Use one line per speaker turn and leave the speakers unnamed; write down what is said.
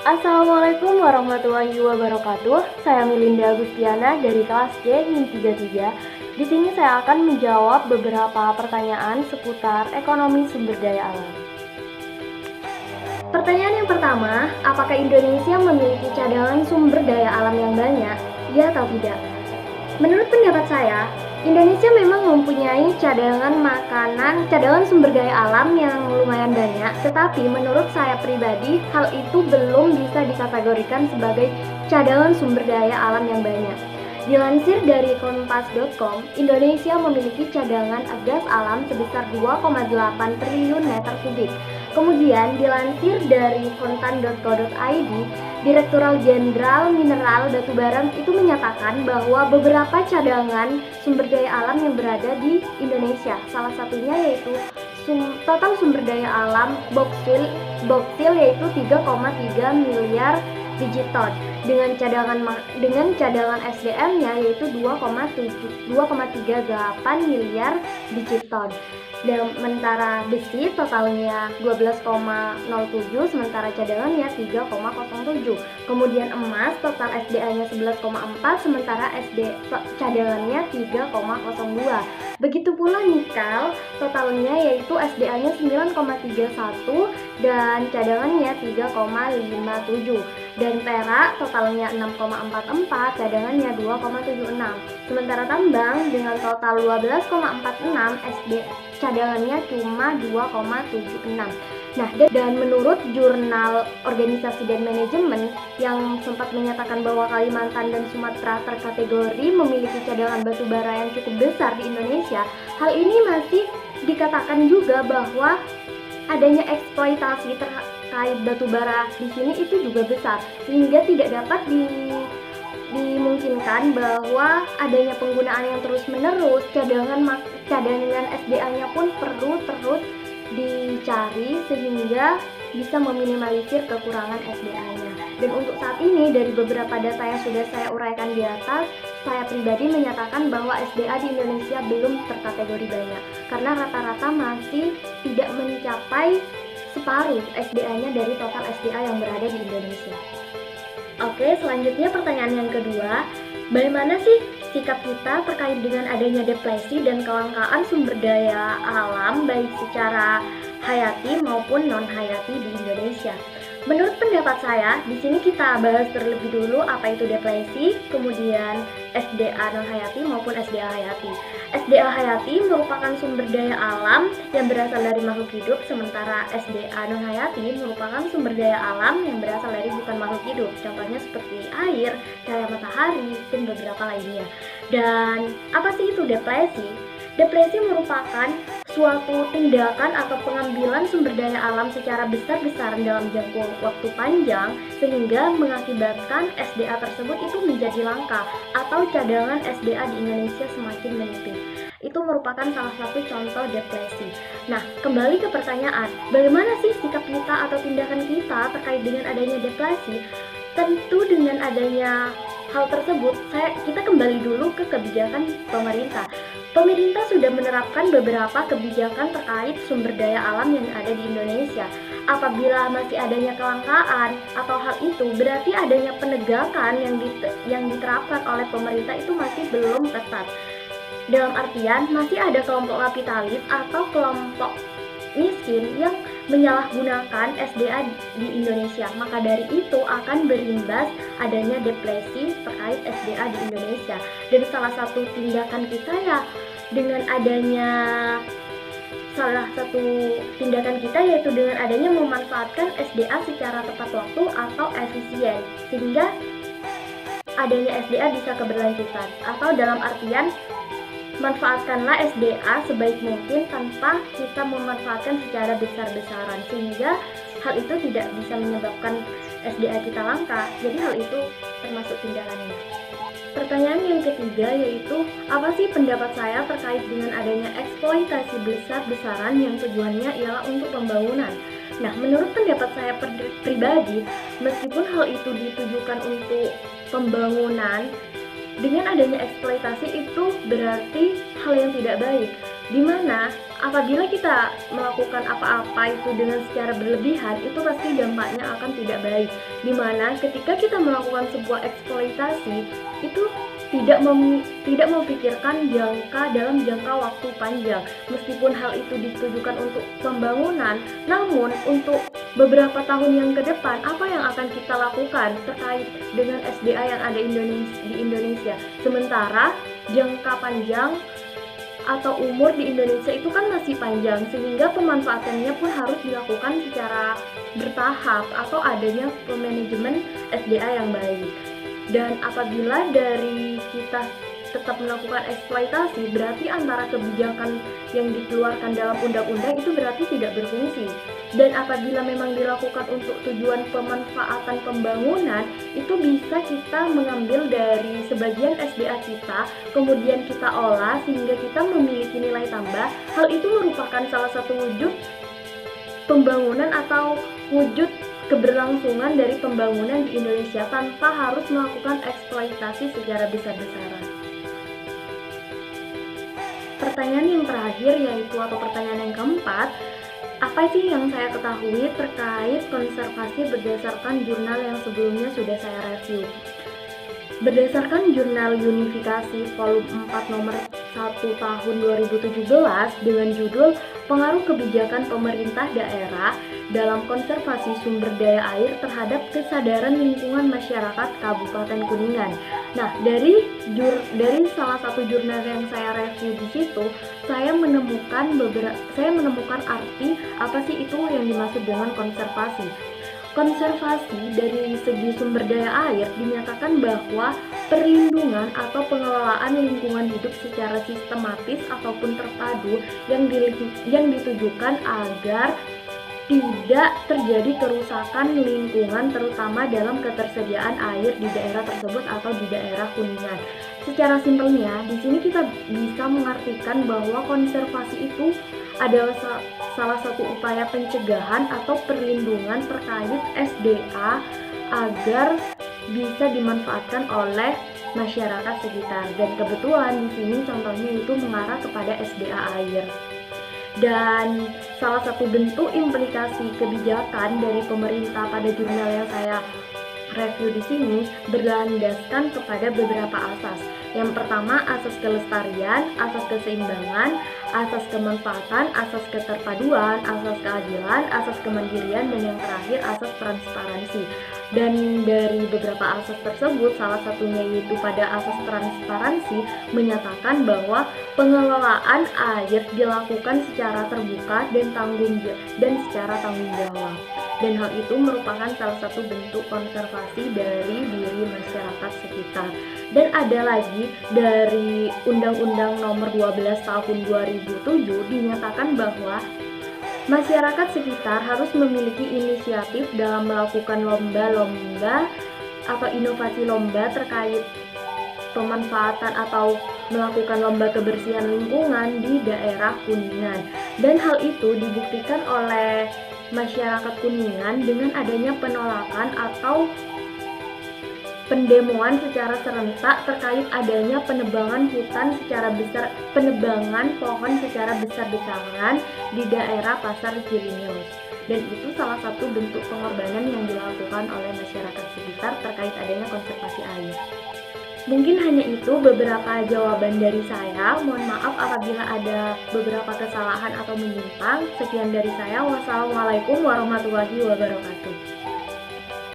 Assalamualaikum warahmatullahi wabarakatuh. Saya Milinda Agustiana dari kelas C NIM 33. Di sini saya akan menjawab beberapa pertanyaan seputar ekonomi sumber daya alam. Pertanyaan yang pertama, apakah Indonesia memiliki cadangan sumber daya alam yang banyak? Ya atau tidak? Menurut pendapat saya, Indonesia memang mempunyai cadangan sumber daya alam yang lumayan banyak, tetapi menurut saya pribadi, hal itu belum bisa dikategorikan sebagai cadangan sumber daya alam yang banyak. Dilansir dari kompas.com, Indonesia memiliki cadangan gas alam sebesar 2,8 triliun meter kubik. Kemudian dilansir dari kontan.co.id, Direktorat Jenderal Mineral Batubara itu menyatakan bahwa beberapa cadangan sumber daya alam yang berada di Indonesia, salah satunya yaitu total sumber daya alam boksil yaitu 3,3 miliar biji ton dengan cadangan SDM-nya yaitu 2,38 miliar biji ton. Dan sementara besi totalnya 12,07, sementara cadangannya 3,07. Kemudian emas total SDA-nya 11,4, sementara cadangannya 3,02. Begitu pula nikel totalnya yaitu SDA-nya 9,31 dan cadangannya 3,57. Dan perak totalnya 6,44, cadangannya 2,76. Sementara tambang dengan total 12,46, cadangannya cuma 2,76. Nah, dan menurut jurnal Organisasi dan Manajemen yang sempat menyatakan bahwa Kalimantan dan Sumatera terkategori memiliki cadangan batu bara yang cukup besar di Indonesia, hal ini masih dikatakan juga bahwa adanya eksploitasi terkait batu bara di sini itu juga besar, sehingga tidak dapat dimungkinkan bahwa adanya penggunaan yang terus-menerus. Cadangan SDA-nya pun perlu terus dicari sehingga bisa meminimalisir kekurangan SDA-nya. Dan untuk saat ini, dari beberapa data yang sudah saya uraikan di atas, saya pribadi menyatakan bahwa SDA di Indonesia belum terkategori banyak, karena rata-rata masih tidak mencapai separuh SDA-nya dari total SDA yang berada di Indonesia. Oke, selanjutnya pertanyaan yang kedua, bagaimana sih sikap kita terkait dengan adanya depresi dan kelangkaan sumber daya alam baik secara hayati maupun non-hayati di Indonesia? Menurut pendapat saya, di sini kita bahas terlebih dulu apa itu depresi, kemudian SDA non-hayati maupun SDA hayati. SDA hayati merupakan sumber daya alam yang berasal dari makhluk hidup, sementara SDA non-hayati merupakan sumber daya alam yang berasal dari bukan makhluk hidup. Contohnya seperti air, cahaya matahari, dan beberapa lainnya. Dan apa sih itu depresi? Depresi merupakan suatu tindakan atau pengambilan sumber daya alam secara besar-besaran dalam jangka waktu panjang sehingga mengakibatkan SDA tersebut itu menjadi langka atau cadangan SDA di Indonesia semakin menipis. Itu merupakan salah satu contoh depresi. Nah, kembali ke pertanyaan, bagaimana sih sikap kita atau tindakan kita terkait dengan adanya depresi? Tentu dengan adanya hal tersebut, kita kembali dulu ke kebijakan pemerintah. Pemerintah sudah menerapkan beberapa kebijakan terkait sumber daya alam yang ada di Indonesia. Apabila masih adanya kelangkaan atau hal itu, berarti adanya penegakan yang diterapkan oleh pemerintah itu masih belum ketat. Dalam artian, masih ada kelompok kapitalis atau kelompok miskin yang menyalahgunakan SDA di Indonesia. Maka dari itu akan berimbas adanya depresi terkait SDA di Indonesia. Dan salah satu tindakan kita dengan adanya yaitu dengan adanya memanfaatkan SDA secara tepat waktu atau efisien, sehingga adanya SDA bisa keberlanjutan, atau dalam artian manfaatkanlah SDA sebaik mungkin tanpa kita memanfaatkan secara besar-besaran, sehingga hal itu tidak bisa menyebabkan SDA kita langka. Jadi hal itu termasuk tindakannya. Pertanyaan yang ketiga yaitu, apa sih pendapat saya terkait dengan adanya eksploitasi besar-besaran yang tujuannya ialah untuk pembangunan? Nah, menurut pendapat saya pribadi, meskipun hal itu ditujukan untuk pembangunan, dengan adanya eksploitasi itu berarti hal yang tidak baik. Dimana apabila kita melakukan apa-apa itu dengan secara berlebihan, itu pasti dampaknya akan tidak baik. Dimana ketika kita melakukan sebuah eksploitasi, itu tidak memikirkan dalam jangka waktu panjang. Meskipun hal itu ditujukan untuk pembangunan, namun untuk beberapa tahun yang ke depan, apa yang akan kita lakukan terkait dengan SDA yang ada di Indonesia? Sementara jangka panjang atau umur di Indonesia itu kan masih panjang, sehingga pemanfaatannya pun harus dilakukan secara bertahap atau adanya manajemen SDA yang baik. Dan apabila dari kita tetap melakukan eksploitasi, berarti antara kebijakan yang dikeluarkan dalam undang-undang itu berarti tidak berfungsi. Dan apabila memang dilakukan untuk tujuan pemanfaatan pembangunan, itu bisa kita mengambil dari sebagian SDA kita, kemudian kita olah sehingga kita memiliki nilai tambah. Hal itu merupakan salah satu wujud pembangunan atau wujud keberlangsungan dari pembangunan di Indonesia tanpa harus melakukan eksploitasi secara besar-besaran. Pertanyaan yang terakhir atau pertanyaan yang keempat, apa sih yang saya ketahui terkait konservasi berdasarkan jurnal yang sebelumnya sudah saya review? Berdasarkan jurnal Unifikasi volume 4 nomor 1 tahun 2017 dengan judul Pengaruh Kebijakan Pemerintah Daerah dalam Konservasi Sumber Daya Air Terhadap Kesadaran Lingkungan Masyarakat Kabupaten Kuningan. Nah, dari salah satu jurnal yang saya review di situ, saya menemukan arti apa sih itu yang dimaksud dengan konservasi. Konservasi dari segi sumber daya air dinyatakan bahwa perlindungan atau pengelolaan lingkungan hidup secara sistematis ataupun terpadu yang ditujukan agar tidak terjadi kerusakan lingkungan terutama dalam ketersediaan air di daerah tersebut atau di daerah Kuningan. Secara simpelnya, di sini kita bisa mengartikan bahwa konservasi itu adalah salah satu upaya pencegahan atau perlindungan terkait SDA agar bisa dimanfaatkan oleh masyarakat sekitar. Dan kebetulan di sini contohnya itu mengarah kepada SDA air. Dan salah satu bentuk implikasi kebijakan dari pemerintah pada jurnal yang saya review di sini berlandaskan kepada beberapa asas. Yang pertama, asas kelestarian, asas keseimbangan, asas kemanfaatan, asas keterpaduan, asas keadilan, asas kemandirian, dan yang terakhir asas transparansi. Dan dari beberapa asas tersebut, salah satunya yaitu pada asas transparansi menyatakan bahwa pengelolaan air dilakukan secara terbuka dan secara tanggung jawab. Dan hal itu merupakan salah satu bentuk konservasi dari diri masyarakat sekitar. Dan ada lagi dari Undang-Undang Nomor 12 Tahun 2007 dinyatakan bahwa masyarakat sekitar harus memiliki inisiatif dalam melakukan lomba-lomba atau inovasi lomba terkait pemanfaatan atau melakukan lomba kebersihan lingkungan di daerah Kuningan. Dan hal itu dibuktikan oleh masyarakat Kuningan dengan adanya penolakan atau pendemoan secara serentak terkait adanya penebangan pohon secara besar-besaran di daerah Pasar Cilineus. Dan itu salah satu bentuk pengorbanan yang dilakukan oleh masyarakat sekitar terkait adanya konservasi air. Mungkin hanya itu beberapa jawaban dari saya. Mohon maaf apabila ada beberapa kesalahan atau menyimpang. Sekian dari saya. Wassalamualaikum warahmatullahi wabarakatuh.